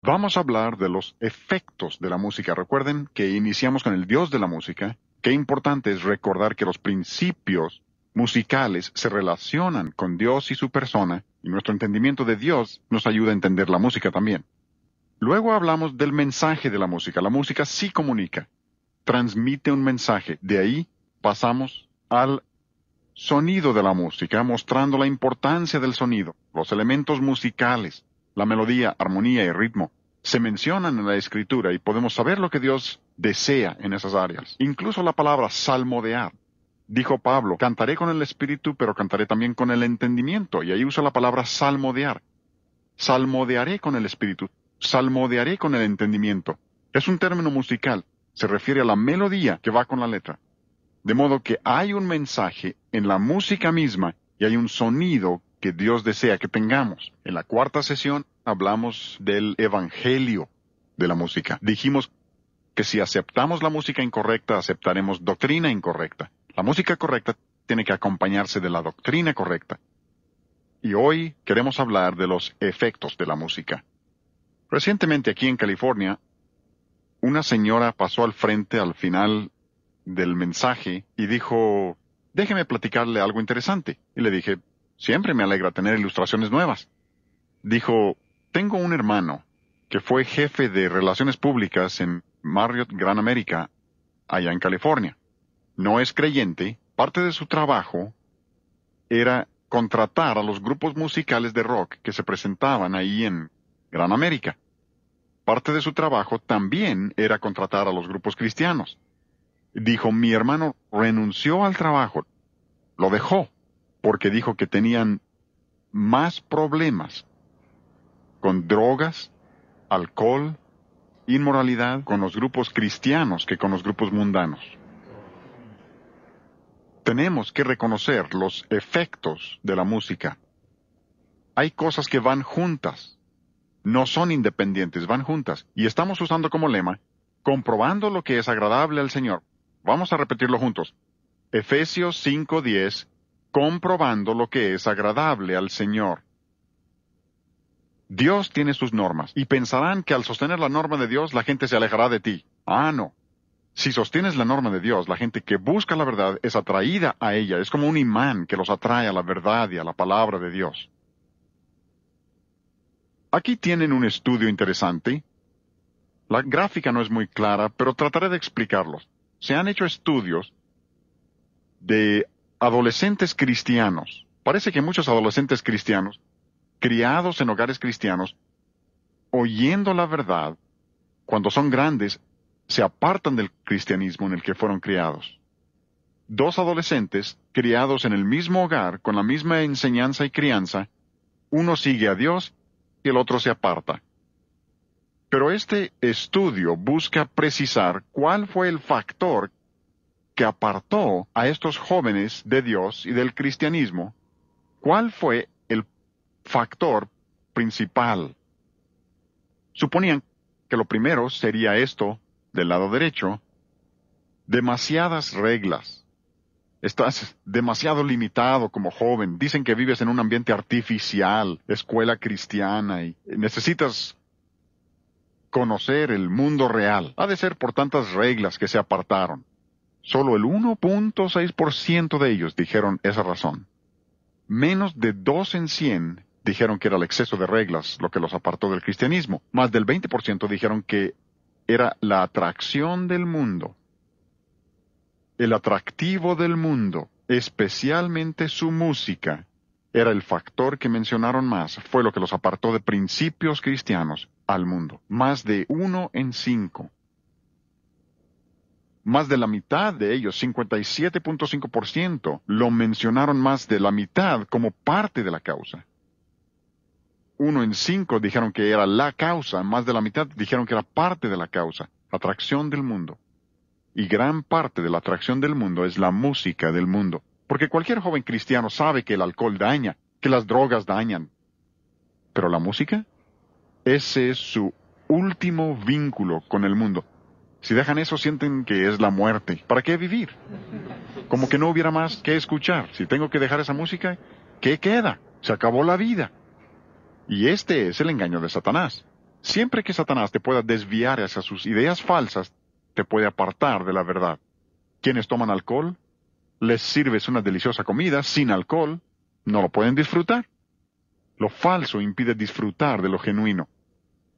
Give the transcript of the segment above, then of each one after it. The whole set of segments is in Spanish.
Vamos a hablar de los efectos de la música. Recuerden que iniciamos con el Dios de la música. Qué importante es recordar que los principios musicales se relacionan con Dios y su persona, y nuestro entendimiento de Dios nos ayuda a entender la música también. Luego hablamos del mensaje de la música. La música sí comunica, transmite un mensaje. De ahí pasamos al sonido de la música, mostrando la importancia del sonido, los elementos musicales, la melodía, armonía y ritmo. Se mencionan en la Escritura y podemos saber lo que Dios desea en esas áreas. Incluso la palabra salmodiar. Dijo Pablo, cantaré con el espíritu, pero cantaré también con el entendimiento. Y ahí usa la palabra salmodiar. Salmodiaré con el espíritu, salmodiaré con el entendimiento. Es un término musical. Se refiere a la melodía que va con la letra. De modo que hay un mensaje en la música misma y hay un sonido que Dios desea que tengamos. En la cuarta sesión hablamos del evangelio de la música. Dijimos que si aceptamos la música incorrecta, aceptaremos doctrina incorrecta. La música correcta tiene que acompañarse de la doctrina correcta. Y hoy queremos hablar de los efectos de la música. Recientemente aquí en California, una señora pasó al frente al final del mensaje y dijo, déjeme platicarle algo interesante. Y le dije, siempre me alegra tener ilustraciones nuevas. Dijo, tengo un hermano que fue jefe de relaciones públicas en Marriott Gran América, allá en California. No es creyente, parte de su trabajo era contratar a los grupos musicales de rock que se presentaban ahí en Gran América. Parte de su trabajo también era contratar a los grupos cristianos. Dijo, mi hermano renunció al trabajo, lo dejó, porque dijo que tenían más problemas con drogas, alcohol, inmoralidad con los grupos cristianos que con los grupos mundanos. Tenemos que reconocer los efectos de la música. Hay cosas que van juntas, no son independientes, van juntas. Y estamos usando como lema, comprobando lo que es agradable al Señor. Vamos a repetirlo juntos. Efesios 5:10, comprobando lo que es agradable al Señor. Dios tiene sus normas, y pensarán que al sostener la norma de Dios la gente se alejará de ti. Ah, no. Si sostienes la norma de Dios, la gente que busca la verdad es atraída a ella. Es como un imán que los atrae a la verdad y a la palabra de Dios. Aquí tienen un estudio interesante. La gráfica no es muy clara, pero trataré de explicarlos. Se han hecho estudios de adolescentes cristianos. Parece que muchos adolescentes cristianos, criados en hogares cristianos, oyendo la verdad, cuando son grandes, se apartan del cristianismo en el que fueron criados. Dos adolescentes, criados en el mismo hogar, con la misma enseñanza y crianza, uno sigue a Dios y el otro se aparta. Pero este estudio busca precisar cuál fue el factor que apartó a estos jóvenes de Dios y del cristianismo. ¿Cuál fue el factor principal? Suponían que lo primero sería esto, del lado derecho, demasiadas reglas. Estás demasiado limitado como joven. Dicen que vives en un ambiente artificial, escuela cristiana, y necesitas conocer el mundo real. Ha de ser por tantas reglas que se apartaron. Solo el 1.6% de ellos dijeron esa razón. Menos de 2 en 100 dijeron que era el exceso de reglas lo que los apartó del cristianismo. Más del 20% dijeron que era la atracción del mundo. El atractivo del mundo, especialmente su música, era el factor que mencionaron más. Fue lo que los apartó de principios cristianos al mundo. Más de 1 en 5. Más de la mitad de ellos, 57.5%, lo mencionaron más de la mitad como parte de la causa. 1 en 5 dijeron que era la causa, más de la mitad dijeron que era parte de la causa, atracción del mundo. Y gran parte de la atracción del mundo es la música del mundo. Porque cualquier joven cristiano sabe que el alcohol daña, que las drogas dañan. Pero la música, ese es su último vínculo con el mundo. Si dejan eso, sienten que es la muerte. ¿Para qué vivir? Como que no hubiera más que escuchar. Si tengo que dejar esa música, ¿qué queda? Se acabó la vida. Y este es el engaño de Satanás. Siempre que Satanás te pueda desviar hacia sus ideas falsas, te puede apartar de la verdad. Quienes toman alcohol, les sirves una deliciosa comida sin alcohol, no lo pueden disfrutar. Lo falso impide disfrutar de lo genuino.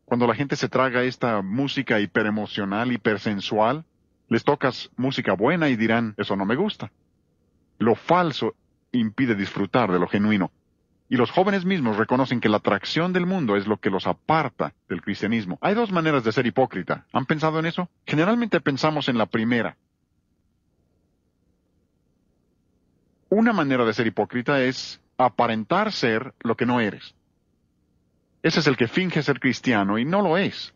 Cuando la gente se traga esta música hiperemocional, hipersensual, les tocas música buena y dirán, eso no me gusta. Lo falso impide disfrutar de lo genuino. Y los jóvenes mismos reconocen que la atracción del mundo es lo que los aparta del cristianismo. Hay dos maneras de ser hipócrita. ¿Han pensado en eso? Generalmente pensamos en la primera. Una manera de ser hipócrita es aparentar ser lo que no eres. Ese es el que finge ser cristiano y no lo es.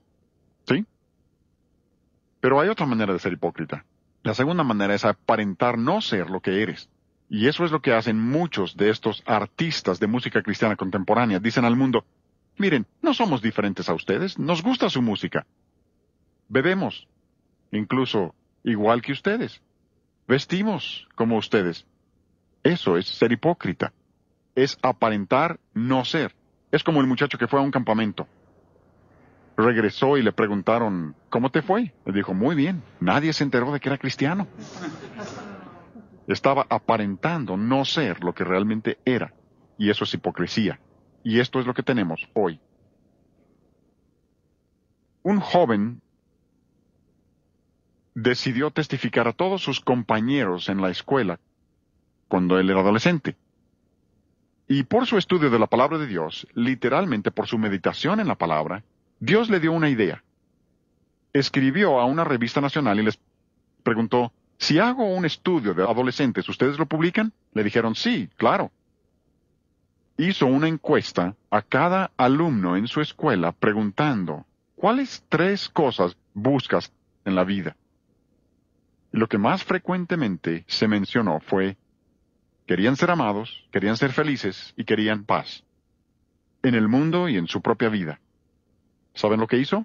¿Sí? Pero hay otra manera de ser hipócrita. La segunda manera es aparentar no ser lo que eres. Y eso es lo que hacen muchos de estos artistas de música cristiana contemporánea. Dicen al mundo, miren, no somos diferentes a ustedes, nos gusta su música. Bebemos, incluso igual que ustedes. Vestimos como ustedes. Eso es ser hipócrita. Es aparentar no ser. Es como el muchacho que fue a un campamento. Regresó y le preguntaron, ¿cómo te fue? Le dijo, muy bien, nadie se enteró de que era cristiano. Estaba aparentando no ser lo que realmente era. Y eso es hipocresía. Y esto es lo que tenemos hoy. Un joven decidió testificar a todos sus compañeros en la escuela cuando él era adolescente. Y por su estudio de la palabra de Dios, literalmente por su meditación en la palabra, Dios le dio una idea. Escribió a una revista nacional y les preguntó, si hago un estudio de adolescentes, ¿ustedes lo publican? Le dijeron, sí, claro. Hizo una encuesta a cada alumno en su escuela preguntando, ¿cuáles 3 cosas buscas en la vida? Y lo que más frecuentemente se mencionó fue, querían ser amados, querían ser felices y querían paz. En el mundo y en su propia vida. ¿Saben lo que hizo?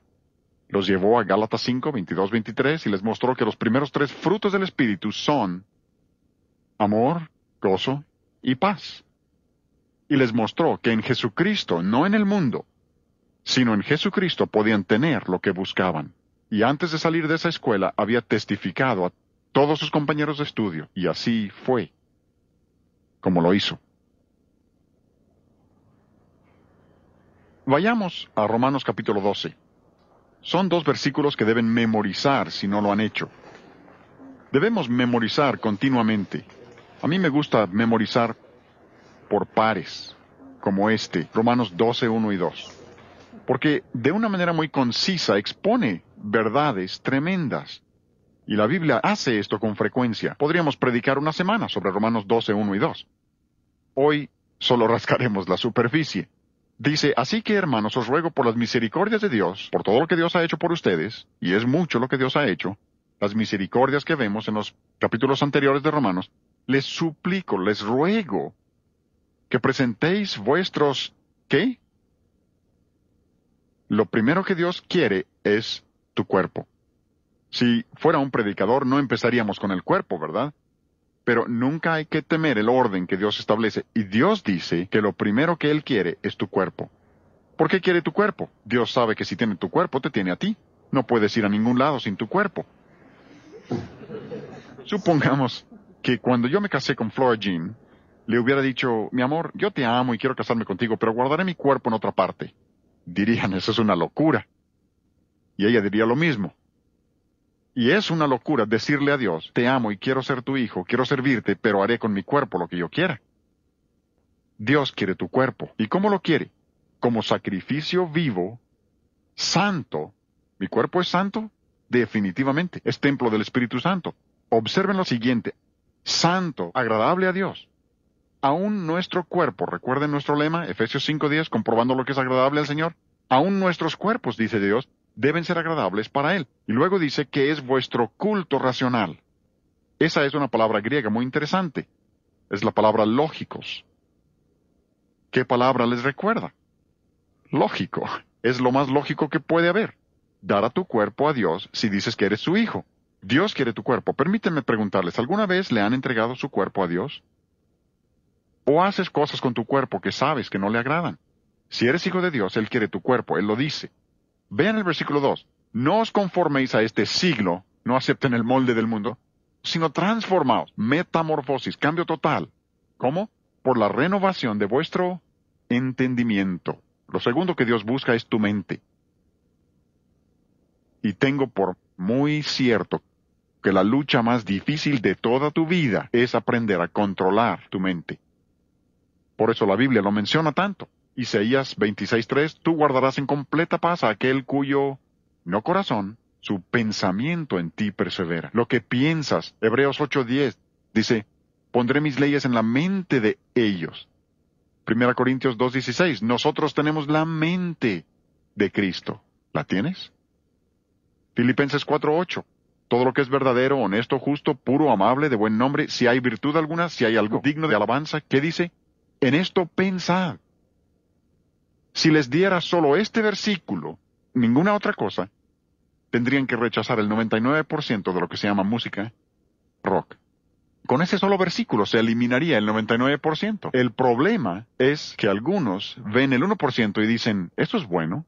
Los llevó a Gálatas 5, 22, 23 y les mostró que los primeros 3 frutos del Espíritu son amor, gozo y paz. Y les mostró que en Jesucristo, no en el mundo, sino en Jesucristo podían tener lo que buscaban. Y antes de salir de esa escuela había testificado a todos sus compañeros de estudio, y así fue como lo hizo. Vayamos a Romanos capítulo 12. Son 2 versículos que deben memorizar si no lo han hecho. Debemos memorizar continuamente. A mí me gusta memorizar por pares, como Romanos 12, 1 y 2. Porque de una manera muy concisa expone verdades tremendas. Y la Biblia hace esto con frecuencia. Podríamos predicar una semana sobre Romanos 12, 1 y 2. Hoy solo rascaremos la superficie. Dice, así que hermanos, os ruego por las misericordias de Dios, por todo lo que Dios ha hecho por ustedes, y es mucho lo que Dios ha hecho, las misericordias que vemos en los capítulos anteriores de Romanos, les suplico, les ruego, que presentéis vuestros, ¿qué? Lo primero que Dios quiere es tu cuerpo. Si fuera un predicador, no empezaríamos con el cuerpo, ¿verdad? Pero nunca hay que temer el orden que Dios establece. Y Dios dice que lo primero que Él quiere es tu cuerpo. ¿Por qué quiere tu cuerpo? Dios sabe que si tiene tu cuerpo, te tiene a ti. No puedes ir a ningún lado sin tu cuerpo. Supongamos que cuando yo me casé con Flora Jean, le hubiera dicho, mi amor, yo te amo y quiero casarme contigo, pero guardaré mi cuerpo en otra parte. Dirían, eso es una locura. Y ella diría lo mismo. Y es una locura decirle a Dios, te amo y quiero ser tu hijo, quiero servirte, pero haré con mi cuerpo lo que yo quiera. Dios quiere tu cuerpo. ¿Y cómo lo quiere? Como sacrificio vivo, santo. ¿Mi cuerpo es santo? Definitivamente. Es templo del Espíritu Santo. Observen lo siguiente. Santo, agradable a Dios. Aún nuestro cuerpo, recuerden nuestro lema, Efesios 5:10, comprobando lo que es agradable al Señor. Aún nuestros cuerpos, dice Dios, deben ser agradables para Él. Y luego dice que es vuestro culto racional. Esa es una palabra griega muy interesante. Es la palabra lógicos. ¿Qué palabra les recuerda? Lógico. Es lo más lógico que puede haber. Dar a tu cuerpo a Dios si dices que eres su hijo. Dios quiere tu cuerpo. Permítanme preguntarles, ¿alguna vez le han entregado su cuerpo a Dios? ¿O haces cosas con tu cuerpo que sabes que no le agradan? Si eres hijo de Dios, Él quiere tu cuerpo, Él lo dice. Vean el versículo 2. No os conforméis a este siglo, no acepten el molde del mundo, sino transformaos, metamorfosis, cambio total. ¿Cómo? Por la renovación de vuestro entendimiento. Lo segundo que Dios busca es tu mente. Y tengo por muy cierto que la lucha más difícil de toda tu vida es aprender a controlar tu mente. Por eso la Biblia lo menciona tanto. Isaías 26:3, tú guardarás en completa paz a aquel cuyo, no corazón, su pensamiento en ti persevera. Lo que piensas, Hebreos 8:10, dice, pondré mis leyes en la mente de ellos. 1 Corintios 2:16, nosotros tenemos la mente de Cristo. ¿La tienes? Filipenses 4:8, todo lo que es verdadero, honesto, justo, puro, amable, de buen nombre, si hay virtud alguna, si hay algo digno de alabanza, ¿qué dice? En esto pensad. Si les diera solo este versículo, ninguna otra cosa, tendrían que rechazar el 99% de lo que se llama música rock. Con ese solo versículo se eliminaría el 99%. El problema es que algunos ven el 1% y dicen, ¿esto es bueno?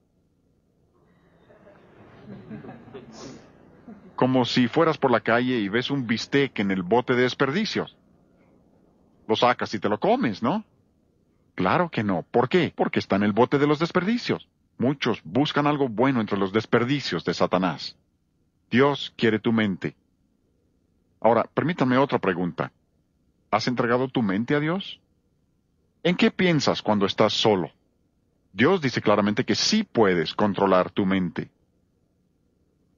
Como si fueras por la calle y ves un bistec en el bote de desperdicios. Lo sacas y te lo comes, ¿no? Claro que no. ¿Por qué? Porque está en el bote de los desperdicios. Muchos buscan algo bueno entre los desperdicios de Satanás. Dios quiere tu mente. Ahora, permítame otra pregunta. ¿Has entregado tu mente a Dios? ¿En qué piensas cuando estás solo? Dios dice claramente que sí puedes controlar tu mente.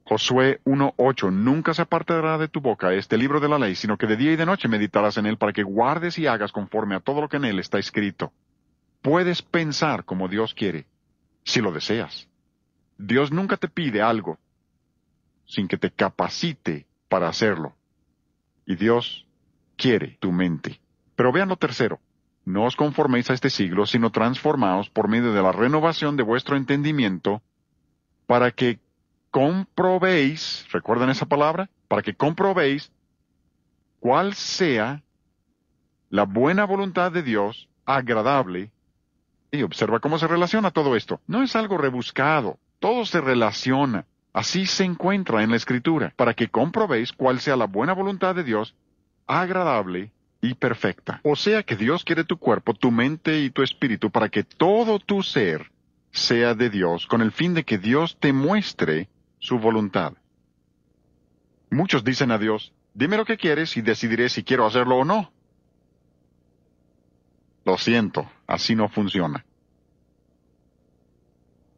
Josué 1:8, nunca se apartará de tu boca este libro de la ley, sino que de día y de noche meditarás en él para que guardes y hagas conforme a todo lo que en él está escrito. Puedes pensar como Dios quiere, si lo deseas. Dios nunca te pide algo sin que te capacite para hacerlo. Y Dios quiere tu mente. Pero vean lo tercero. No os conforméis a este siglo, sino transformaos por medio de la renovación de vuestro entendimiento, para que comprobéis, ¿recuerdan esa palabra? Para que comprobéis cuál sea la buena voluntad de Dios, agradable. Y observa cómo se relaciona todo esto. No es algo rebuscado, todo se relaciona. Así se encuentra en la Escritura, para que comprobéis cuál sea la buena voluntad de Dios, agradable y perfecta. O sea que Dios quiere tu cuerpo, tu mente y tu espíritu para que todo tu ser sea de Dios, con el fin de que Dios te muestre su voluntad. Muchos dicen a Dios, dime lo que quieres y decidiré si quiero hacerlo o no. Lo siento, así no funciona.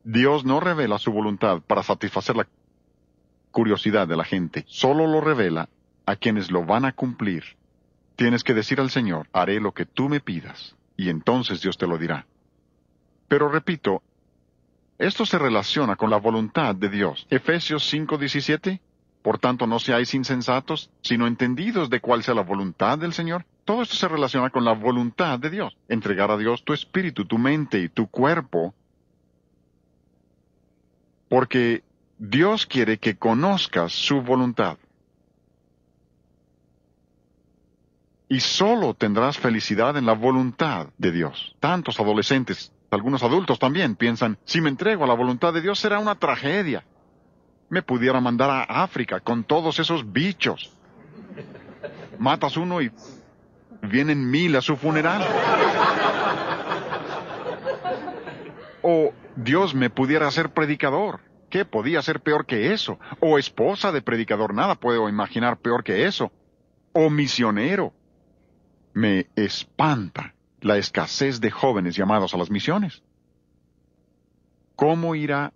Dios no revela su voluntad para satisfacer la curiosidad de la gente, solo lo revela a quienes lo van a cumplir. Tienes que decir al Señor, haré lo que tú me pidas, y entonces Dios te lo dirá. Pero repito, esto se relaciona con la voluntad de Dios. Efesios 5:17, por tanto no seáis insensatos, sino entendidos de cuál sea la voluntad del Señor. Todo esto se relaciona con la voluntad de Dios. Entregar a Dios tu espíritu, tu mente y tu cuerpo, porque Dios quiere que conozcas su voluntad. Y solo tendrás felicidad en la voluntad de Dios. Tantos adolescentes, algunos adultos también, piensan, si me entrego a la voluntad de Dios será una tragedia. Me pudiera mandar a África con todos esos bichos. Matas uno y vienen 1000 a su funeral. O Dios me pudiera hacer predicador. ¿Qué podía ser peor que eso? O esposa de predicador, nada puedo imaginar peor que eso. O misionero. Me espanta la escasez de jóvenes llamados a las misiones. ¿Cómo irá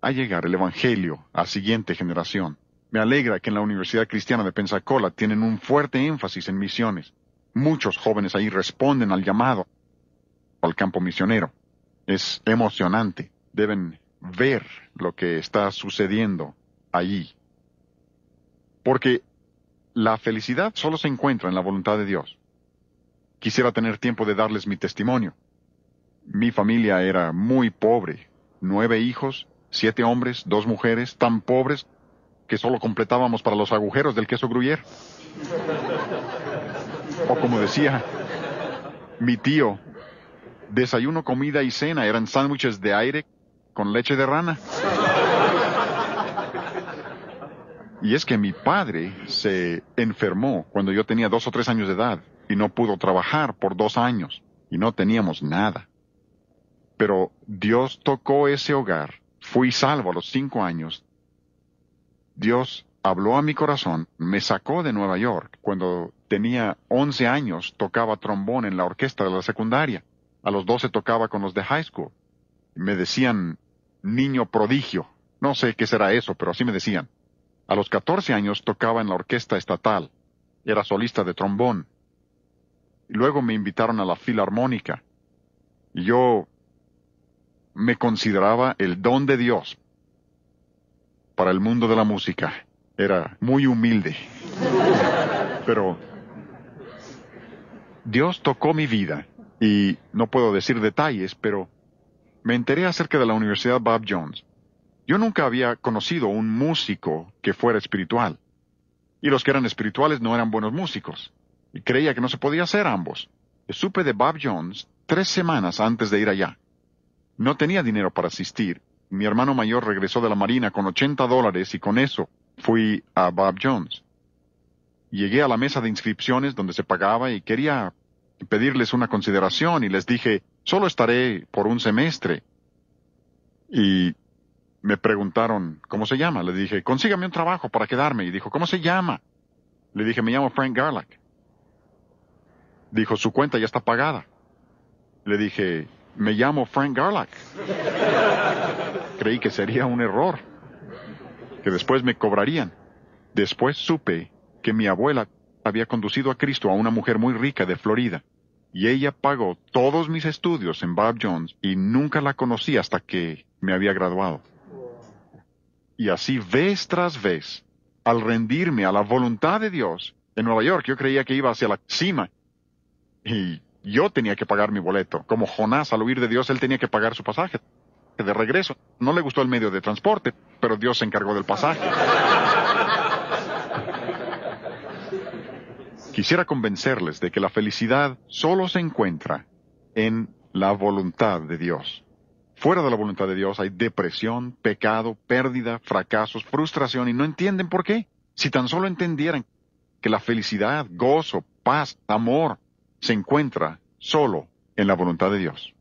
a llegar el Evangelio a la siguiente generación? Me alegra que en la Universidad Cristiana de Pensacola tienen un fuerte énfasis en misiones. Muchos jóvenes ahí responden al llamado al campo misionero. Es emocionante. Deben ver lo que está sucediendo allí. Porque la felicidad solo se encuentra en la voluntad de Dios. Quisiera tener tiempo de darles mi testimonio. Mi familia era muy pobre. 9 hijos, 7 hombres, 2 mujeres, tan pobres que solo completábamos para los agujeros del queso Gruyère. O como decía mi tío, desayuno, comida y cena eran sándwiches de aire con leche de rana. Y es que mi padre se enfermó cuando yo tenía 2 o 3 años de edad y no pudo trabajar por 2 años y no teníamos nada. Pero Dios tocó ese hogar. Fui salvo a los 5 años. Dios habló a mi corazón, me sacó de Nueva York. Cuando tenía 11 años tocaba trombón en la orquesta de la secundaria. A los 12 tocaba con los de high school. Me decían niño prodigio. No sé qué será eso, pero así me decían. A los 14 años tocaba en la orquesta estatal. Era solista de trombón. Luego me invitaron a la filarmónica. Y yo me consideraba el don de Dios para el mundo de la música. Era muy humilde. Pero Dios tocó mi vida. Y no puedo decir detalles, pero me enteré acerca de la Universidad Bob Jones. Yo nunca había conocido un músico que fuera espiritual. Y los que eran espirituales no eran buenos músicos. Y creía que no se podía hacer ambos. Supe de Bob Jones 3 semanas antes de ir allá. No tenía dinero para asistir. Mi hermano mayor regresó de la Marina con $80 y con eso fui a Bob Jones. Llegué a la mesa de inscripciones donde se pagaba y quería pedirles una consideración y les dije, solo estaré por un semestre. Y me preguntaron, ¿cómo se llama? Le dije, consígame un trabajo para quedarme. Y dijo, ¿cómo se llama? Le dije, me llamo Frank Garlock. Dijo, su cuenta ya está pagada. Le dije, me llamo Frank Garlock. Creí que sería un error, que después me cobrarían. Después supe que mi abuela había conducido a Cristo a una mujer muy rica de Florida, y ella pagó todos mis estudios en Bob Jones y nunca la conocí hasta que me había graduado. Y así vez tras vez, al rendirme a la voluntad de Dios, en Nueva York yo creía que iba hacia la cima, y yo tenía que pagar mi boleto. Como Jonás, al huir de Dios, él tenía que pagar su pasaje de regreso. No le gustó el medio de transporte, pero Dios se encargó del pasaje. Quisiera convencerles de que la felicidad solo se encuentra en la voluntad de Dios. Fuera de la voluntad de Dios hay depresión, pecado, pérdida, fracasos, frustración, y no entienden por qué. Si tan solo entendieran que la felicidad, gozo, paz, amor, se encuentra solo en la voluntad de Dios.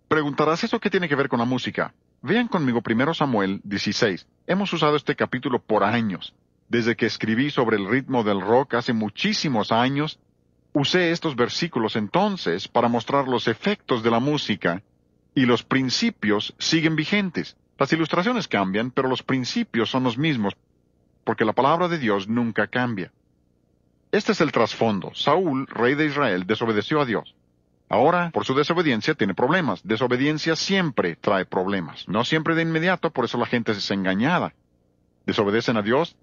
Preguntarás, ¿eso qué tiene que ver con la música? Vean conmigo 1 Samuel 16. Hemos usado este capítulo por años. Desde que escribí sobre el ritmo del rock hace muchísimos años, usé estos versículos entonces para mostrar los efectos de la música, y los principios siguen vigentes. Las ilustraciones cambian, pero los principios son los mismos, porque la palabra de Dios nunca cambia. Este es el trasfondo. Saúl, rey de Israel, desobedeció a Dios. Ahora, por su desobediencia, tiene problemas. Desobediencia siempre trae problemas. No siempre de inmediato, por eso la gente es engañada. Desobedecen a Dios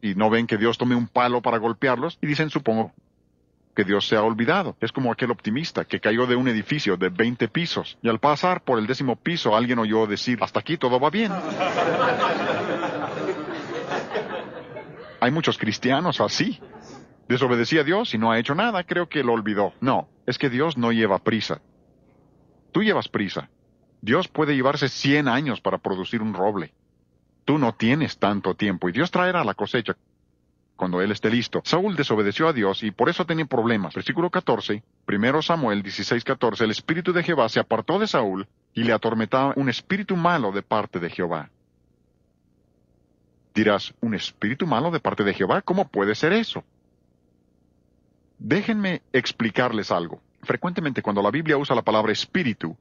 y no ven que Dios tome un palo para golpearlos y dicen, supongo que Dios se ha olvidado. Es como aquel optimista que cayó de un edificio de 20 pisos y al pasar por el 10º piso alguien oyó decir, hasta aquí todo va bien. Hay muchos cristianos así. Desobedecí a Dios y no ha hecho nada, creo que lo olvidó. No, es que Dios no lleva prisa. Tú llevas prisa. Dios puede llevarse 100 años para producir un roble. Tú no tienes tanto tiempo y Dios traerá la cosecha cuando Él esté listo. Saúl desobedeció a Dios y por eso tenía problemas. Versículo 14, 1 Samuel 16:14, el espíritu de Jehová se apartó de Saúl y le atormentaba un espíritu malo de parte de Jehová. Dirás, ¿un espíritu malo de parte de Jehová? ¿Cómo puede ser eso? Déjenme explicarles algo. Frecuentemente cuando la Biblia usa la palabra espíritu,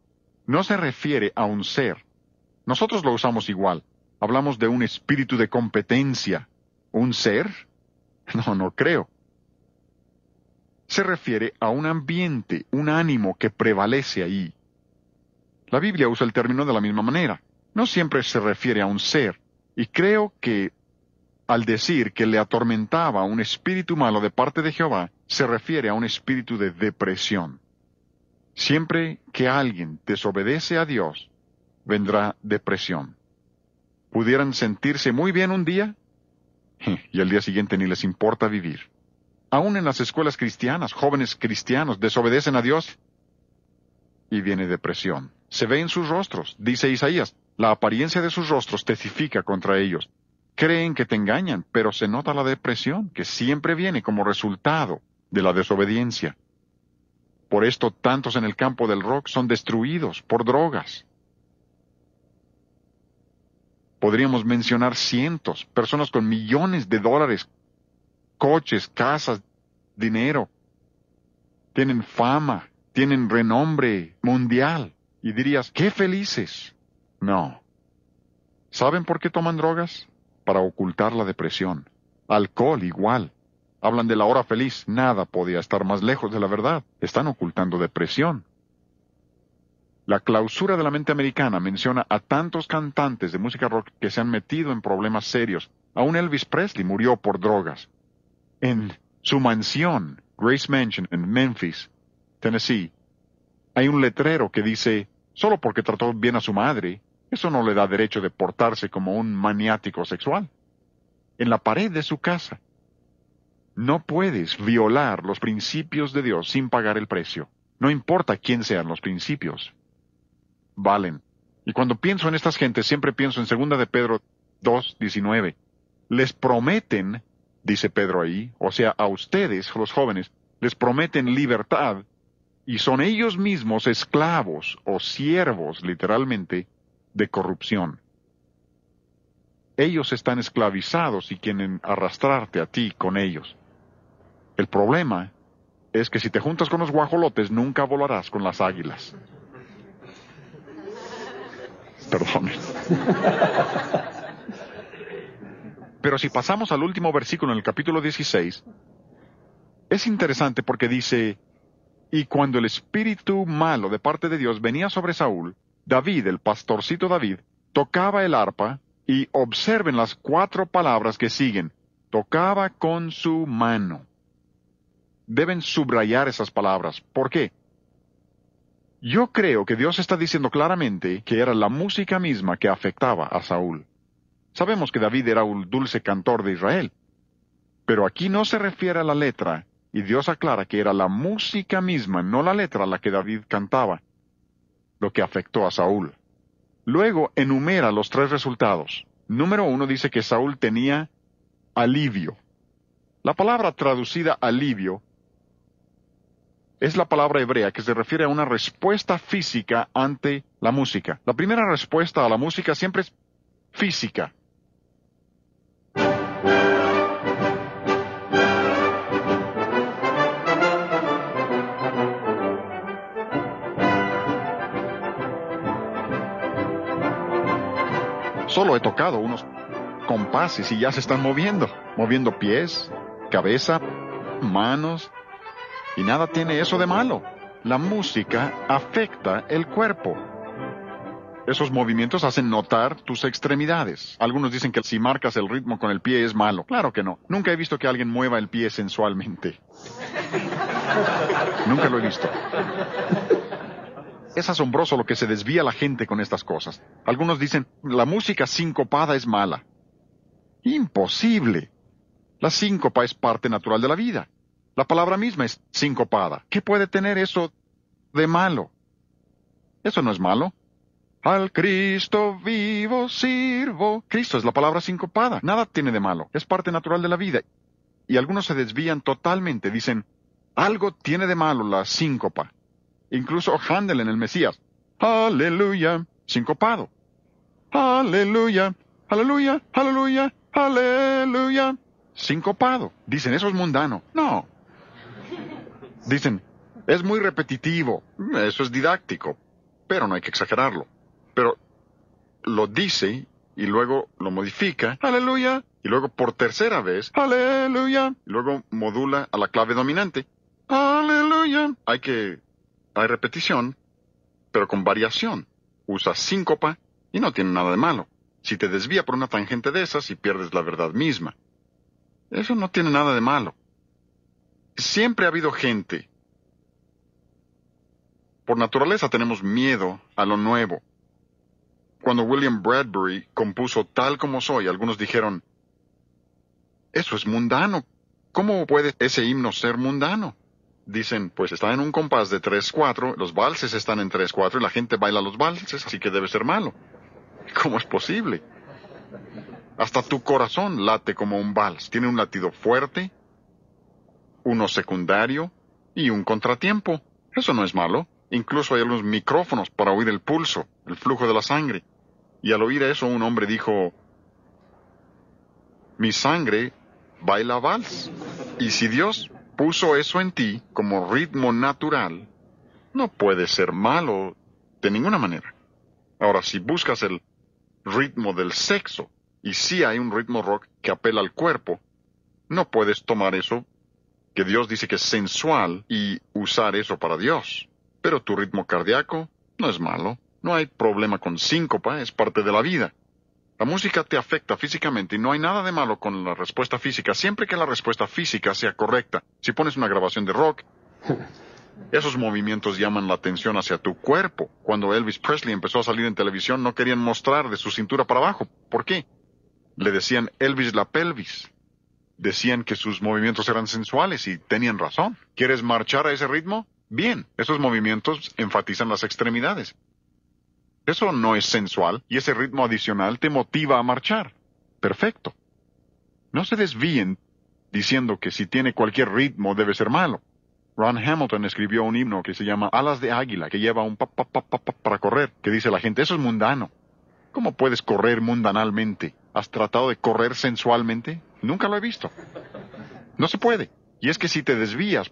no se refiere a un ser. Nosotros lo usamos igual. Hablamos de un espíritu de competencia. ¿Un ser? No creo. Se refiere a un ambiente, un ánimo que prevalece ahí. La Biblia usa el término de la misma manera. No siempre se refiere a un ser. Y creo que al decir que le atormentaba un espíritu malo de parte de Jehová, se refiere a un espíritu de depresión. Siempre que alguien desobedece a Dios, vendrá depresión. Pudieran sentirse muy bien un día, y al día siguiente ni les importa vivir. Aún en las escuelas cristianas, jóvenes cristianos desobedecen a Dios, y viene depresión. Se ve en sus rostros, dice Isaías. La apariencia de sus rostros testifica contra ellos. Creen que te engañan, pero se nota la depresión, que siempre viene como resultado de la desobediencia. Por esto, tantos en el campo del rock son destruidos por drogas. Podríamos mencionar cientos, personas con millones de dólares, coches, casas, dinero. Tienen fama, tienen renombre mundial. Y dirías, ¡qué felices! No. ¿Saben por qué toman drogas? Para ocultar la depresión. Alcohol igual. Hablan de la hora feliz. Nada podía estar más lejos de la verdad. Están ocultando depresión. La clausura de la mente americana menciona a tantos cantantes de música rock que se han metido en problemas serios. Aún Elvis Presley murió por drogas. En su mansión, Grace Mansion, en Memphis, Tennessee, hay un letrero que dice, solo porque trató bien a su madre, eso no le da derecho de portarse como un maniático sexual. En la pared de su casa. No puedes violar los principios de Dios sin pagar el precio. No importa quién sean los principios. Valen. Y cuando pienso en estas gentes, siempre pienso en 2 de Pedro 2:19. Les prometen, dice Pedro ahí, o sea, a ustedes, los jóvenes, les prometen libertad, y son ellos mismos esclavos o siervos, literalmente, de corrupción. Ellos están esclavizados y quieren arrastrarte a ti con ellos. El problema es que si te juntas con los guajolotes, nunca volarás con las águilas. Perdón. Pero si pasamos al último versículo en el capítulo 16, es interesante porque dice, y cuando el espíritu malo de parte de Dios venía sobre Saúl, David, el pastorcito David, tocaba el arpa, y observen las 4 palabras que siguen, tocaba con su mano. Deben subrayar esas palabras. ¿Por qué? Yo creo que Dios está diciendo claramente que era la música misma que afectaba a Saúl. Sabemos que David era un dulce cantor de Israel, pero aquí no se refiere a la letra, y Dios aclara que era la música misma, no la letra la que David cantaba, lo que afectó a Saúl. Luego enumera los 3 resultados. Número 1 dice que Saúl tenía alivio. La palabra traducida alivio es la palabra hebrea que se refiere a una respuesta física ante la música. La primera respuesta a la música siempre es física. Solo he tocado unos compases y ya se están moviendo pies, cabeza, manos, y nada tiene eso de malo. La música afecta el cuerpo. Esos movimientos hacen notar tus extremidades. Algunos dicen que si marcas el ritmo con el pie es malo. Claro que no. Nunca he visto que alguien mueva el pie sensualmente. Nunca lo he visto. Es asombroso lo que se desvía la gente con estas cosas. Algunos dicen, la música sincopada es mala. Imposible. La síncopa es parte natural de la vida. La palabra misma es sincopada. ¿Qué puede tener eso de malo? Eso no es malo. Al Cristo vivo sirvo. Cristo es la palabra sincopada. Nada tiene de malo. Es parte natural de la vida. Y algunos se desvían totalmente. Dicen, algo tiene de malo la síncopa. Incluso Handel en el Mesías. Aleluya. Sincopado. Aleluya. Aleluya. Aleluya. Aleluya. Sincopado. Dicen, eso es mundano. No. Dicen, es muy repetitivo. Eso es didáctico. Pero no hay que exagerarlo. Pero lo dice y luego lo modifica. Aleluya. Y luego por tercera vez. Aleluya. Y luego modula a la clave dominante. Aleluya. Hay repetición, pero con variación. Usa síncopa y no tiene nada de malo. Si te desvía por una tangente de esas y pierdes la verdad misma. Eso no tiene nada de malo. Siempre ha habido gente. Por naturaleza tenemos miedo a lo nuevo. Cuando William Bradbury compuso Tal como soy, algunos dijeron, eso es mundano. ¿Cómo puede ese himno ser mundano? Dicen, pues está en un compás de 3/4, los valses están en 3/4 y la gente baila los valses, así que debe ser malo. ¿Cómo es posible? Hasta tu corazón late como un vals. Tiene un latido fuerte, uno secundario y un contratiempo. Eso no es malo. Incluso hay algunos micrófonos para oír el pulso, el flujo de la sangre. Y al oír eso, un hombre dijo, mi sangre baila vals. Y si Dios puso eso en ti como ritmo natural, no puede ser malo de ninguna manera. Ahora, si buscas el ritmo del sexo, y si hay un ritmo rock que apela al cuerpo, no puedes tomar eso que Dios dice que es sensual y usar eso para Dios. Pero tu ritmo cardíaco no es malo. No hay problema con síncopa, es parte de la vida. La música te afecta físicamente y no hay nada de malo con la respuesta física, siempre que la respuesta física sea correcta. Si pones una grabación de rock, esos movimientos llaman la atención hacia tu cuerpo. Cuando Elvis Presley empezó a salir en televisión, no querían mostrar de su cintura para abajo. ¿Por qué? Le decían Elvis la pelvis. Decían que sus movimientos eran sensuales y tenían razón. ¿Quieres marchar a ese ritmo? Bien, esos movimientos enfatizan las extremidades. Eso no es sensual y ese ritmo adicional te motiva a marchar. Perfecto. No se desvíen diciendo que si tiene cualquier ritmo debe ser malo. Ron Hamilton escribió un himno que se llama Alas de Águila, que lleva un pa pa pa pa pa para correr, que dice la gente, eso es mundano. ¿Cómo puedes correr mundanalmente? ¿Has tratado de correr sensualmente? Nunca lo he visto. No se puede. Y es que si te desvías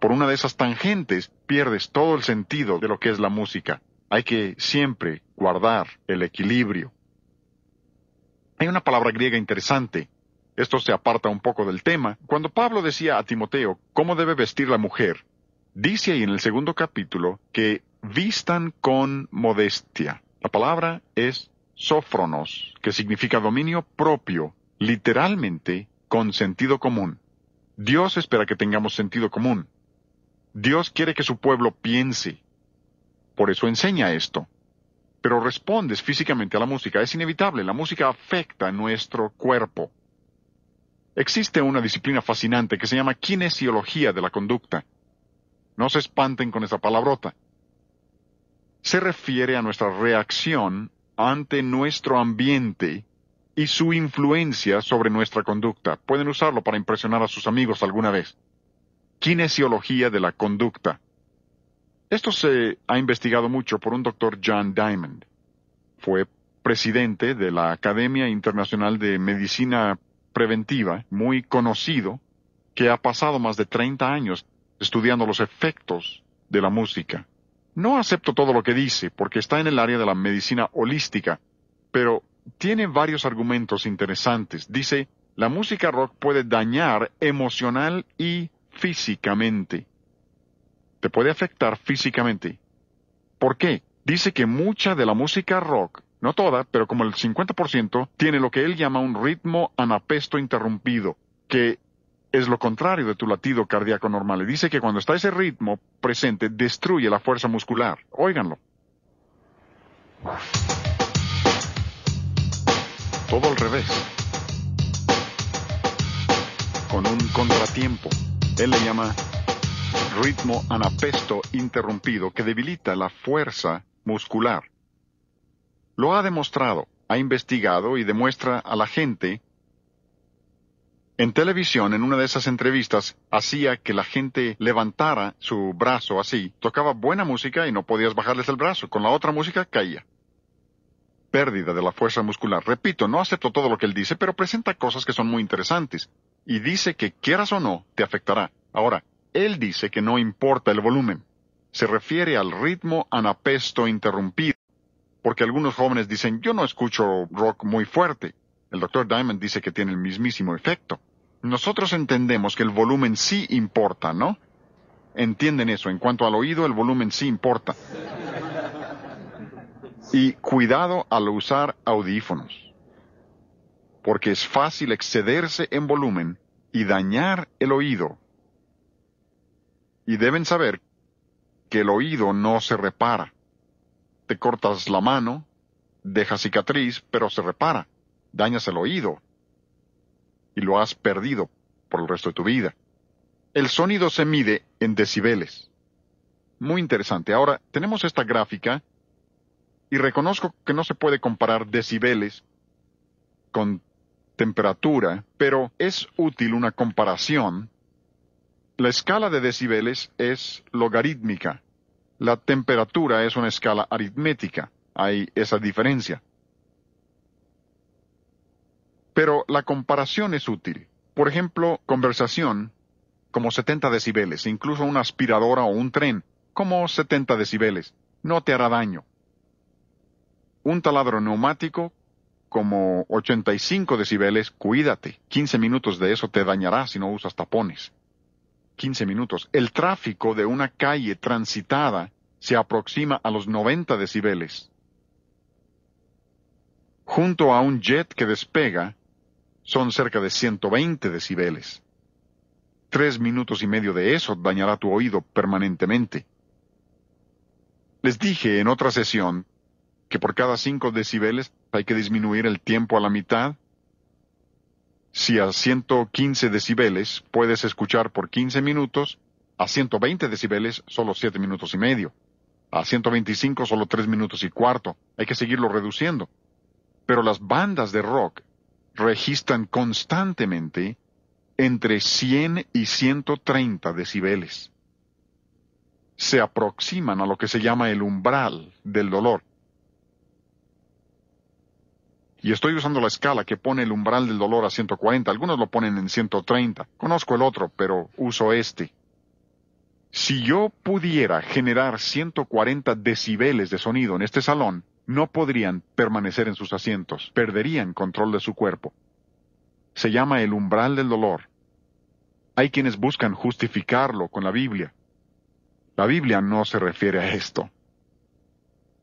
por una de esas tangentes, pierdes todo el sentido de lo que es la música. Hay que siempre guardar el equilibrio. Hay una palabra griega interesante. Esto se aparta un poco del tema. Cuando Pablo decía a Timoteo cómo debe vestir la mujer, dice ahí en el 2º capítulo que vistan con modestia. La palabra es sófronos, que significa dominio propio, literalmente con sentido común. Dios espera que tengamos sentido común. Dios quiere que su pueblo piense. Por eso enseña esto. Pero respondes físicamente a la música. Es inevitable. La música afecta nuestro cuerpo. Existe una disciplina fascinante que se llama kinesiología de la conducta. No se espanten con esa palabrota. Se refiere a nuestra reacción ante nuestro ambiente y su influencia sobre nuestra conducta. Pueden usarlo para impresionar a sus amigos alguna vez. Kinesiología de la conducta. Esto se ha investigado mucho por un doctor John Diamond. Fue presidente de la Academia Internacional de Medicina Preventiva, muy conocido, que ha pasado más de 30 años estudiando los efectos de la música. No acepto todo lo que dice, porque está en el área de la medicina holística, pero tiene varios argumentos interesantes. Dice, la música rock puede dañar emocional y físicamente. Te puede afectar físicamente. ¿Por qué? Dice que mucha de la música rock, no toda, pero como el 50%, tiene lo que él llama un ritmo anapesto interrumpido, que es lo contrario de tu latido cardíaco normal. Y dice que cuando está ese ritmo presente, destruye la fuerza muscular. Óiganlo. Todo al revés. Con un contratiempo. Él le llama ritmo anapesto interrumpido, que debilita la fuerza muscular. Lo ha demostrado, ha investigado y demuestra a la gente. En televisión, en una de esas entrevistas, hacía que la gente levantara su brazo así, tocaba buena música y no podías bajarles el brazo, con la otra música caía. Pérdida de la fuerza muscular. Repito, no acepto todo lo que él dice, pero presenta cosas que son muy interesantes. Y dice que quieras o no, te afectará. Ahora, él dice que no importa el volumen. Se refiere al ritmo anapesto interrumpido. Porque algunos jóvenes dicen, yo no escucho rock muy fuerte. El Dr. Diamond dice que tiene el mismísimo efecto. Nosotros entendemos que el volumen sí importa, ¿no? Entienden eso. En cuanto al oído, el volumen sí importa. Y cuidado al usar audífonos. Porque es fácil excederse en volumen y dañar el oído. Y deben saber que el oído no se repara. Te cortas la mano, deja cicatriz, pero se repara. Dañas el oído. Y lo has perdido. por el resto de tu vida. El sonido se mide en decibeles. Muy interesante. Ahora, tenemos esta gráfica y reconozco que no se puede comparar decibeles con temperatura, pero es útil una comparación. La escala de decibeles es logarítmica. La temperatura es una escala aritmética. Hay esa diferencia. Pero la comparación es útil. Por ejemplo, conversación, como 70 decibeles, incluso una aspiradora o un tren, como 70 decibeles, no te hará daño. Un taladro neumático, como 85 decibeles, cuídate. 15 minutos de eso te dañará si no usas tapones. 15 minutos. El tráfico de una calle transitada se aproxima a los 90 decibeles. Junto a un jet que despega, son cerca de 120 decibeles. 3 minutos y medio de eso dañará tu oído permanentemente. Les dije en otra sesión que por cada 5 decibeles hay que disminuir el tiempo a la mitad. Si a 115 decibeles puedes escuchar por 15 minutos, a 120 decibeles solo 7 minutos y medio. A 125 solo 3 minutos y cuarto. Hay que seguirlo reduciendo. Pero las bandas de rock registran constantemente entre 100 y 130 decibeles. Se aproximan a lo que se llama el umbral del dolor. Y estoy usando la escala que pone el umbral del dolor a 140. Algunos lo ponen en 130. Conozco el otro, pero uso este. Si yo pudiera generar 140 decibeles de sonido en este salón, no podrían permanecer en sus asientos. Perderían control de su cuerpo. Se llama el umbral del dolor. Hay quienes buscan justificarlo con la Biblia. La Biblia no se refiere a esto.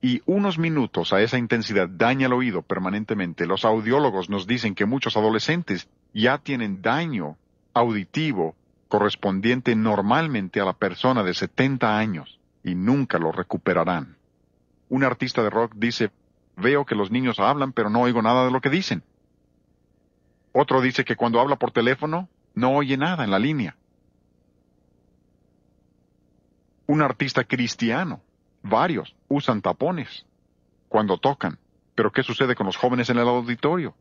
Y unos minutos a esa intensidad daña el oído permanentemente. Los audiólogos nos dicen que muchos adolescentes ya tienen daño auditivo correspondiente normalmente a la persona de 70 años y nunca lo recuperarán. Un artista de rock dice, veo que los niños hablan pero no oigo nada de lo que dicen. Otro dice que cuando habla por teléfono no oye nada en la línea. Un artista cristiano, varios, usan tapones cuando tocan. Pero ¿qué sucede con los jóvenes en el auditorio?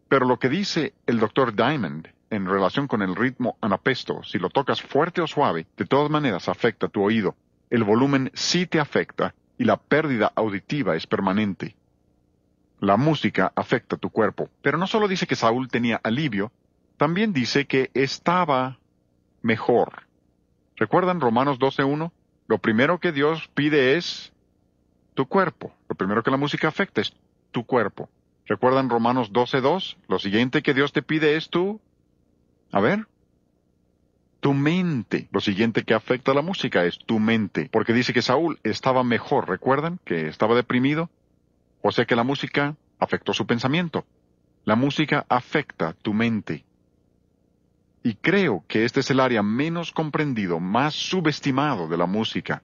Pero lo que dice el Dr. Diamond en relación con el ritmo anapesto, si lo tocas fuerte o suave, de todas maneras afecta tu oído. El volumen sí te afecta y la pérdida auditiva es permanente. La música afecta tu cuerpo. Pero no solo dice que Saúl tenía alivio, también dice que estaba mejor. ¿Recuerdan Romanos 12:1? Lo primero que Dios pide es tu cuerpo. Lo primero que la música afecta es tu cuerpo. ¿Recuerdan Romanos 12:2? Lo siguiente que Dios te pide es tu mente. Lo siguiente que afecta a la música es tu mente. Porque dice que Saúl estaba mejor. ¿Recuerdan que estaba deprimido? O sea que la música afectó su pensamiento. La música afecta tu mente. Y creo que este es el área menos comprendido, más subestimado de la música.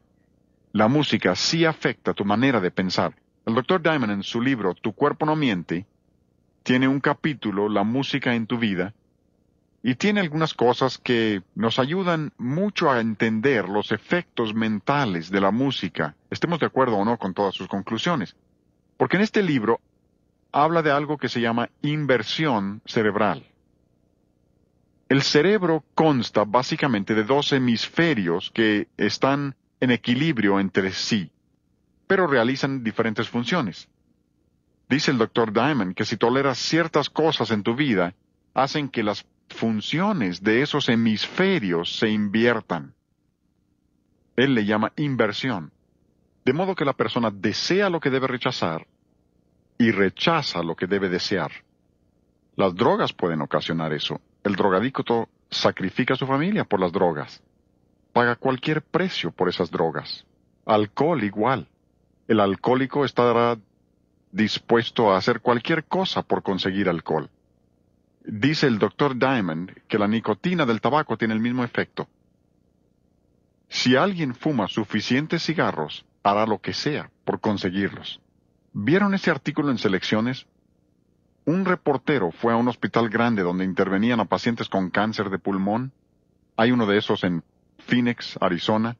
La música sí afecta tu manera de pensar. El Dr. Diamond en su libro Tu cuerpo no miente, tiene un capítulo, La música en tu vida, y tiene algunas cosas que nos ayudan mucho a entender los efectos mentales de la música, estemos de acuerdo o no con todas sus conclusiones. Porque en este libro habla de algo que se llama inversión cerebral. El cerebro consta básicamente de 2 hemisferios que están en equilibrio entre sí, pero realizan diferentes funciones. Dice el Dr. Diamond que si toleras ciertas cosas en tu vida, hacen que las funciones de esos hemisferios se inviertan. Él le llama inversión. De modo que la persona desea lo que debe rechazar y rechaza lo que debe desear. Las drogas pueden ocasionar eso. El drogadicto sacrifica a su familia por las drogas. Paga cualquier precio por esas drogas. Alcohol igual. El alcohólico estará dispuesto a hacer cualquier cosa por conseguir alcohol. Dice el Dr. Diamond que la nicotina del tabaco tiene el mismo efecto. Si alguien fuma suficientes cigarros, hará lo que sea por conseguirlos. ¿Vieron ese artículo en Selecciones? Un reportero fue a un hospital grande donde intervenían a pacientes con cáncer de pulmón. Hay uno de esos en Phoenix, Arizona.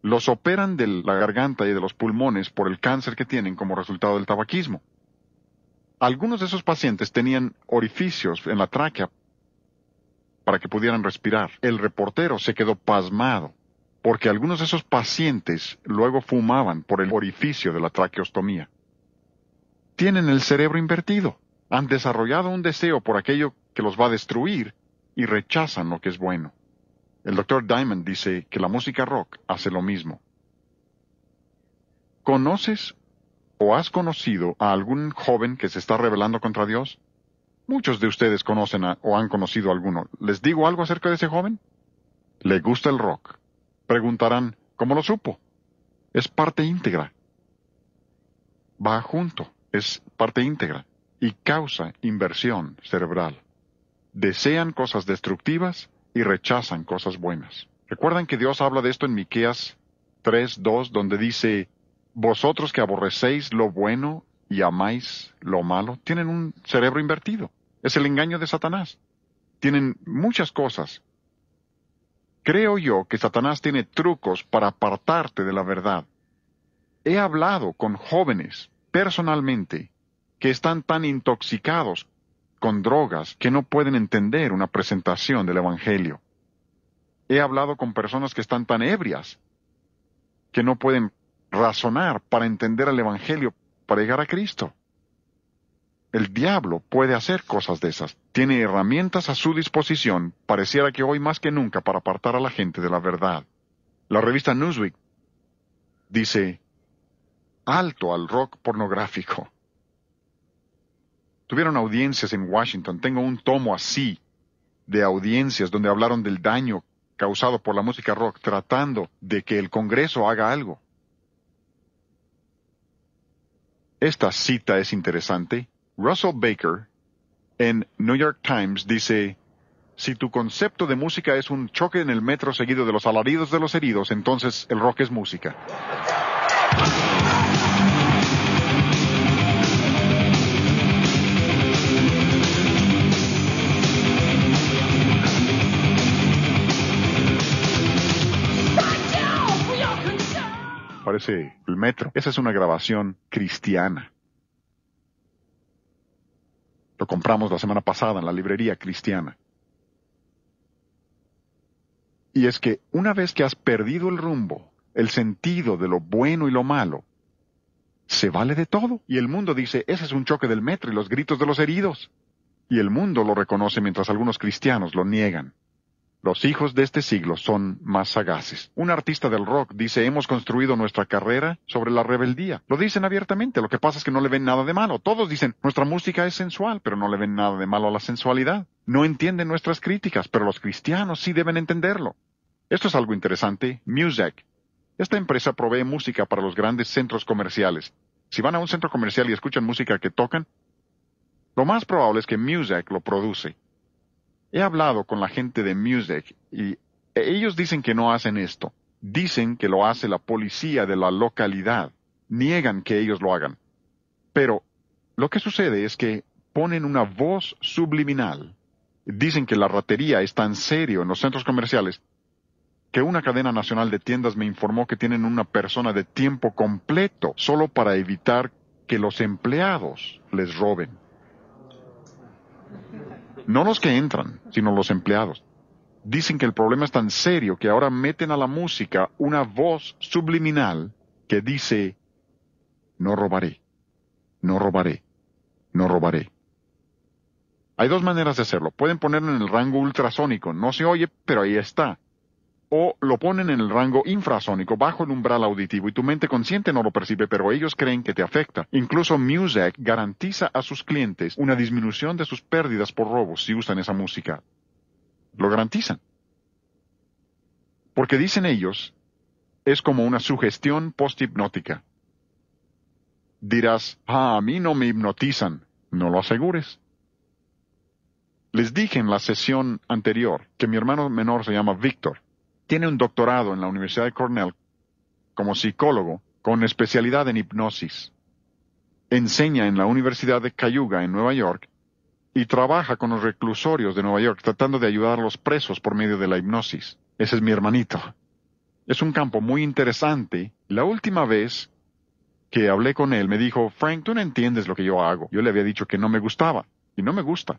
Los operan de la garganta y de los pulmones por el cáncer que tienen como resultado del tabaquismo. Algunos de esos pacientes tenían orificios en la tráquea para que pudieran respirar. El reportero se quedó pasmado, porque algunos de esos pacientes luego fumaban por el orificio de la traqueostomía. Tienen el cerebro invertido. Han desarrollado un deseo por aquello que los va a destruir y rechazan lo que es bueno. El Dr. Diamond dice que la música rock hace lo mismo. ¿Conoces o has conocido a algún joven que se está rebelando contra Dios? Muchos de ustedes conocen o han conocido a alguno. ¿Les digo algo acerca de ese joven? Le gusta el rock. Preguntarán, ¿cómo lo supo? Es parte íntegra. Va junto, es parte íntegra y causa inversión cerebral. Desean cosas destructivas y rechazan cosas buenas. ¿Recuerdan que Dios habla de esto en Miqueas 3:2, donde dice, vosotros que aborrecéis lo bueno y amáis lo malo, tienen un cerebro invertido? Es el engaño de Satanás. Tienen muchas cosas. Creo yo que Satanás tiene trucos para apartarte de la verdad. He hablado con jóvenes, personalmente, que están tan intoxicados con drogas que no pueden entender una presentación del Evangelio. He hablado con personas que están tan ebrias que no pueden razonar para entender el Evangelio, para llegar a Cristo. El diablo puede hacer cosas de esas. Tiene herramientas a su disposición, pareciera que hoy más que nunca, para apartar a la gente de la verdad. La revista Newsweek dice, alto al rock pornográfico. Tuvieron audiencias en Washington. Tengo un tomo así de audiencias donde hablaron del daño causado por la música rock, tratando de que el Congreso haga algo. Esta cita es interesante. Russell Baker, en New York Times, dice, si tu concepto de música es un choque en el metro seguido de los alaridos de los heridos, entonces el rock es música. Parece el metro. Esa es una grabación cristiana. Lo compramos la semana pasada en la librería cristiana. Y es que una vez que has perdido el rumbo, el sentido de lo bueno y lo malo, se vale de todo. Y el mundo dice, ese es un choque del metro y los gritos de los heridos. Y el mundo lo reconoce mientras algunos cristianos lo niegan. Los hijos de este siglo son más sagaces. Un artista del rock dice, hemos construido nuestra carrera sobre la rebeldía. Lo dicen abiertamente, lo que pasa es que no le ven nada de malo. Todos dicen, nuestra música es sensual, pero no le ven nada de malo a la sensualidad. No entienden nuestras críticas, pero los cristianos sí deben entenderlo. Esto es algo interesante. Muzak. Esta empresa provee música para los grandes centros comerciales. Si van a un centro comercial y escuchan música que tocan, lo más probable es que Muzak lo produce. He hablado con la gente de Muzak y ellos dicen que no hacen esto. Dicen que lo hace la policía de la localidad. Niegan que ellos lo hagan. Pero lo que sucede es que ponen una voz subliminal. Dicen que la ratería es tan serio en los centros comerciales que una cadena nacional de tiendas me informó que tienen una persona de tiempo completo solo para evitar que los empleados les roben. No los que entran, sino los empleados. Dicen que el problema es tan serio que ahora meten a la música una voz subliminal que dice, no robaré, no robaré, no robaré. Hay dos maneras de hacerlo. Pueden ponerlo en el rango ultrasónico, no se oye, pero ahí está. O lo ponen en el rango infrasónico, bajo el umbral auditivo, y tu mente consciente no lo percibe, pero ellos creen que te afecta. Incluso Muzak garantiza a sus clientes una disminución de sus pérdidas por robos si usan esa música. Lo garantizan. Porque dicen ellos, es como una sugestión post-hipnótica. Dirás, a mí no me hipnotizan. No lo asegures. Les dije en la sesión anterior que mi hermano menor se llama Víctor. Tiene un doctorado en la Universidad de Cornell como psicólogo con especialidad en hipnosis. Enseña en la Universidad de Cayuga en Nueva York y trabaja con los reclusorios de Nueva York tratando de ayudar a los presos por medio de la hipnosis. Ese es mi hermanito. Es un campo muy interesante. La última vez que hablé con él me dijo, Frank, tú no entiendes lo que yo hago. Yo le había dicho que no me gustaba, y no me gusta.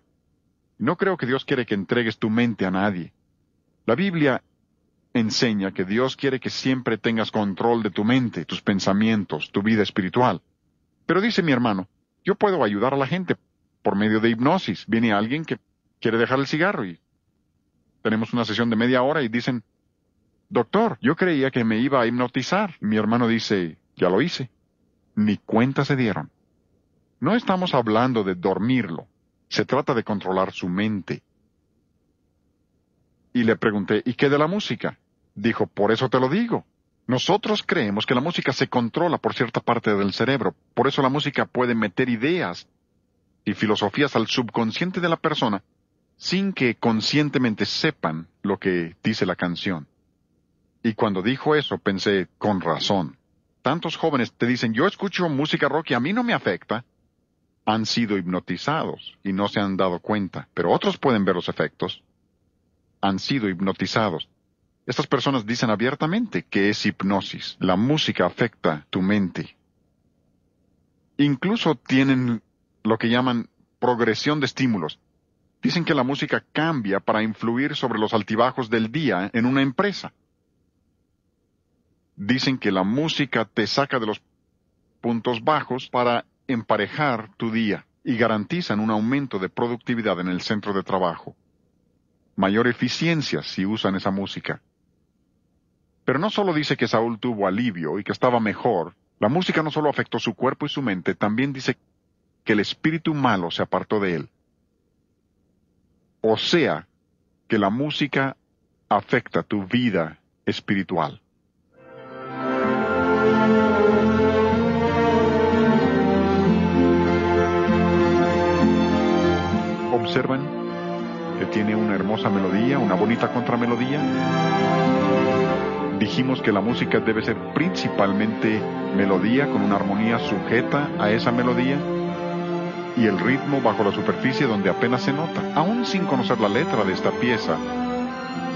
No creo que Dios quiere que entregues tu mente a nadie. La Biblia enseña que Dios quiere que siempre tengas control de tu mente, tus pensamientos, tu vida espiritual. Pero dice mi hermano, yo puedo ayudar a la gente por medio de hipnosis. Viene alguien que quiere dejar el cigarro y tenemos una sesión de media hora y dicen, doctor, yo creía que me iba a hipnotizar. Mi hermano dice, ya lo hice. Ni cuenta se dieron. No estamos hablando de dormirlo. Se trata de controlar su mente. Y le pregunté, ¿y qué de la música? Dijo, por eso te lo digo. Nosotros creemos que la música se controla por cierta parte del cerebro. Por eso la música puede meter ideas y filosofías al subconsciente de la persona sin que conscientemente sepan lo que dice la canción. Y cuando dijo eso pensé, con razón. Tantos jóvenes te dicen, yo escucho música rock y a mí no me afecta. Han sido hipnotizados y no se han dado cuenta, pero otros pueden ver los efectos. Han sido hipnotizados. Estas personas dicen abiertamente que es hipnosis. La música afecta tu mente. Incluso tienen lo que llaman progresión de estímulos. Dicen que la música cambia para influir sobre los altibajos del día en una empresa. Dicen que la música te saca de los puntos bajos para emparejar tu día y garantizan un aumento de productividad en el centro de trabajo. Mayor eficiencia si usan esa música. Pero no solo dice que Saúl tuvo alivio y que estaba mejor, la música no solo afectó su cuerpo y su mente, también dice que el espíritu malo se apartó de él. O sea, que la música afecta tu vida espiritual. ¿Observan que tiene una hermosa melodía, una bonita contramelodía? Dijimos que la música debe ser principalmente melodía con una armonía sujeta a esa melodía y el ritmo bajo la superficie donde apenas se nota. Aún sin conocer la letra de esta pieza,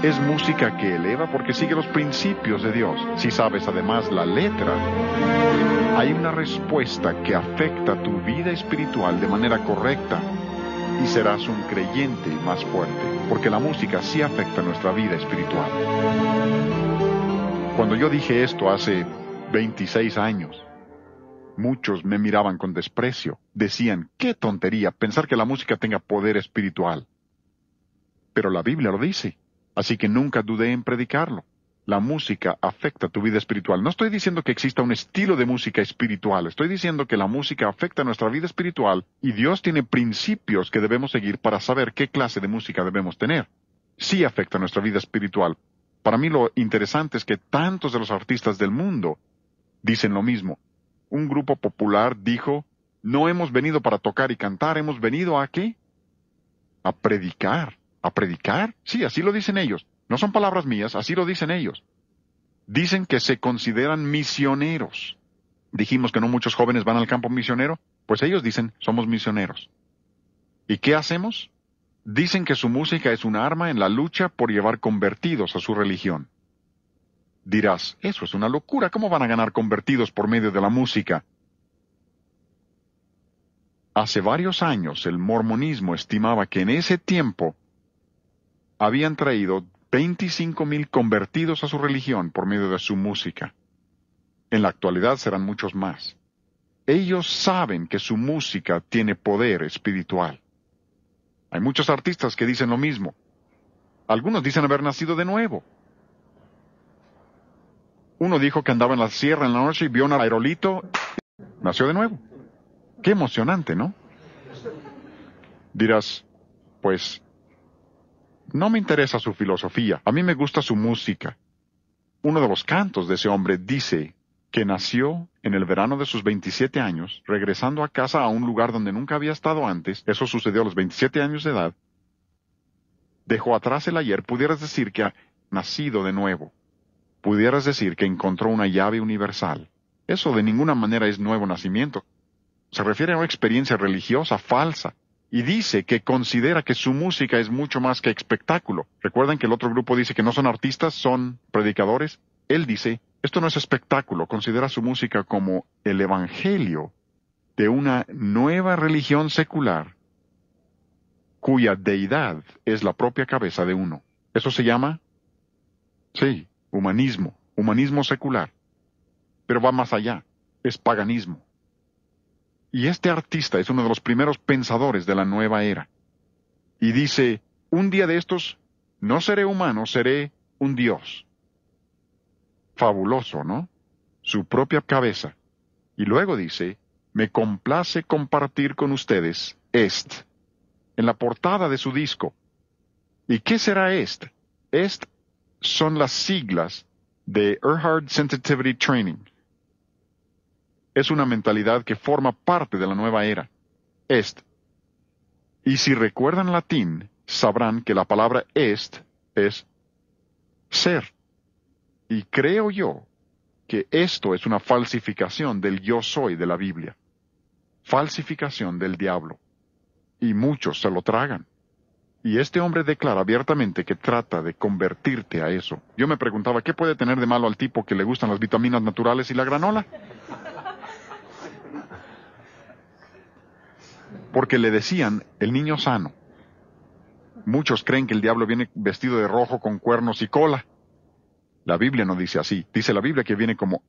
es música que eleva porque sigue los principios de Dios. Si sabes además la letra, hay una respuesta que afecta tu vida espiritual de manera correcta y serás un creyente más fuerte, porque la música sí afecta nuestra vida espiritual. Cuando yo dije esto hace 26 años, muchos me miraban con desprecio. Decían, qué tontería pensar que la música tenga poder espiritual. Pero la Biblia lo dice, así que nunca dudé en predicarlo. La música afecta tu vida espiritual. No estoy diciendo que exista un estilo de música espiritual, estoy diciendo que la música afecta nuestra vida espiritual y Dios tiene principios que debemos seguir para saber qué clase de música debemos tener. Sí afecta nuestra vida espiritual. Para mí lo interesante es que tantos de los artistas del mundo dicen lo mismo. Un grupo popular dijo, no hemos venido para tocar y cantar, hemos venido ¿a qué? A predicar. ¿A predicar? Sí, así lo dicen ellos. No son palabras mías, así lo dicen ellos. Dicen que se consideran misioneros. Dijimos que no muchos jóvenes van al campo misionero, pues ellos dicen, somos misioneros. ¿Y qué hacemos? Dicen que su música es un arma en la lucha por llevar convertidos a su religión. Dirás, eso es una locura, ¿cómo van a ganar convertidos por medio de la música? Hace varios años el mormonismo estimaba que en ese tiempo habían traído 25,000 convertidos a su religión por medio de su música. En la actualidad serán muchos más. Ellos saben que su música tiene poder espiritual. Hay muchos artistas que dicen lo mismo. Algunos dicen haber nacido de nuevo. Uno dijo que andaba en la sierra en la noche y vio un aerolito. Nació de nuevo. Qué emocionante, ¿no? Dirás, pues, no me interesa su filosofía. A mí me gusta su música. Uno de los cantos de ese hombre dice que nació en el verano de sus 27 años, regresando a casa a un lugar donde nunca había estado antes. Eso sucedió a los 27 años de edad. Dejó atrás el ayer. Pudieras decir que ha nacido de nuevo. Pudieras decir que encontró una llave universal. Eso de ninguna manera es nuevo nacimiento. Se refiere a una experiencia religiosa falsa. y dice que considera que su música es mucho más que espectáculo. ¿Recuerdan que el otro grupo dice que no son artistas, son predicadores? Él dice, esto no es espectáculo, considera su música como el evangelio de una nueva religión secular cuya deidad es la propia cabeza de uno. Eso se llama, sí, humanismo secular. Pero va más allá, es paganismo. Y este artista es uno de los primeros pensadores de la nueva era. Y dice, un día de estos no seré humano, seré un dios. Fabuloso, ¿no? Su propia cabeza. Y luego dice, me complace compartir con ustedes en la portada de su disco. ¿Y qué será est? Est son las siglas de Erhard Sensitivity Training. Es una mentalidad que forma parte de la nueva era. Est. Y si recuerdan latín, sabrán que la palabra est es ser. Y creo yo que esto es una falsificación del yo soy de la Biblia. Falsificación del diablo. Y muchos se lo tragan. Y este hombre declara abiertamente que trata de convertirte a eso. Yo me preguntaba, ¿qué puede tener de malo al tipo que le gustan las vitaminas naturales y la granola? Porque le decían el niño sano. Muchos creen que el diablo viene vestido de rojo con cuernos y cola. La Biblia no dice así. Dice la Biblia que viene como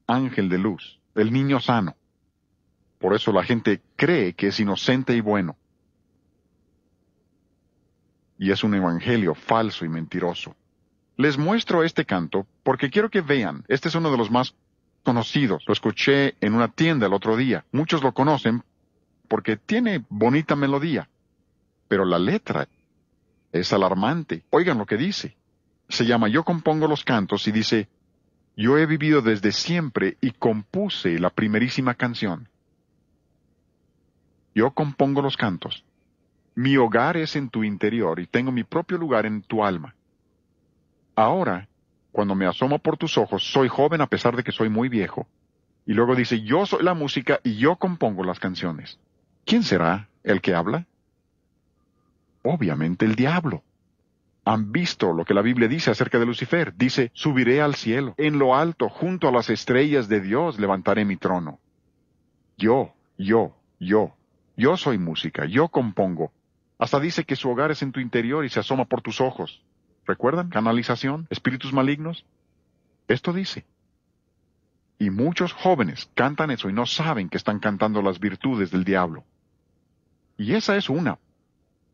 ángel de luz, el niño sano. Por eso la gente cree que es inocente y bueno. Y es un evangelio falso y mentiroso. Les muestro este canto porque quiero que vean. Este es uno de los más conocidos. Lo escuché en una tienda el otro día. Muchos lo conocen porque tiene bonita melodía. Pero la letra es alarmante. Oigan lo que dice. Se llama Yo compongo los cantos y dice, yo he vivido desde siempre y compuse la primerísima canción. Yo compongo los cantos. Mi hogar es en tu interior y tengo mi propio lugar en tu alma. Ahora, cuando me asomo por tus ojos, soy joven a pesar de que soy muy viejo. Y luego dice, yo soy la música y yo compongo las canciones. ¿Quién será el que habla? Obviamente el diablo. ¿Han visto lo que la Biblia dice acerca de Lucifer? Dice, subiré al cielo, en lo alto, junto a las estrellas de Dios, levantaré mi trono. Yo soy música, yo compongo. Hasta dice que su hogar es en tu interior y se asoma por tus ojos. ¿Recuerdan? Canalización, espíritus malignos. Esto dice. Y muchos jóvenes cantan eso y no saben que están cantando las virtudes del diablo. Y esa es una.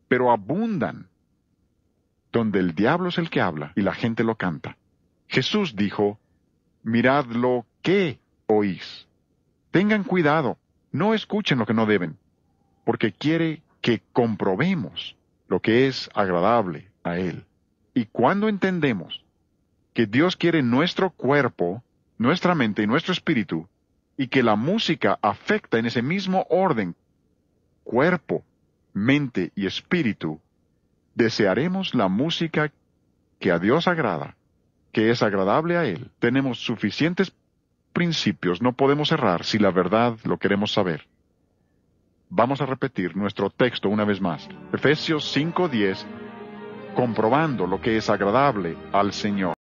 Pero abundan donde el diablo es el que habla y la gente lo canta. Jesús dijo, mirad lo que oís. Tengan cuidado, no escuchen lo que no deben, porque quiere que comprobemos lo que es agradable a Él. Y cuando entendemos que Dios quiere nuestro cuerpo, nuestra mente y nuestro espíritu, y que la música afecta en ese mismo orden, cuerpo, mente y espíritu, desearemos la música que a Dios agrada, que es agradable a Él. Tenemos suficientes principios, no podemos errar si la verdad lo queremos saber. Vamos a repetir nuestro texto una vez más. Efesios 5:10, comprobando lo que es agradable al Señor.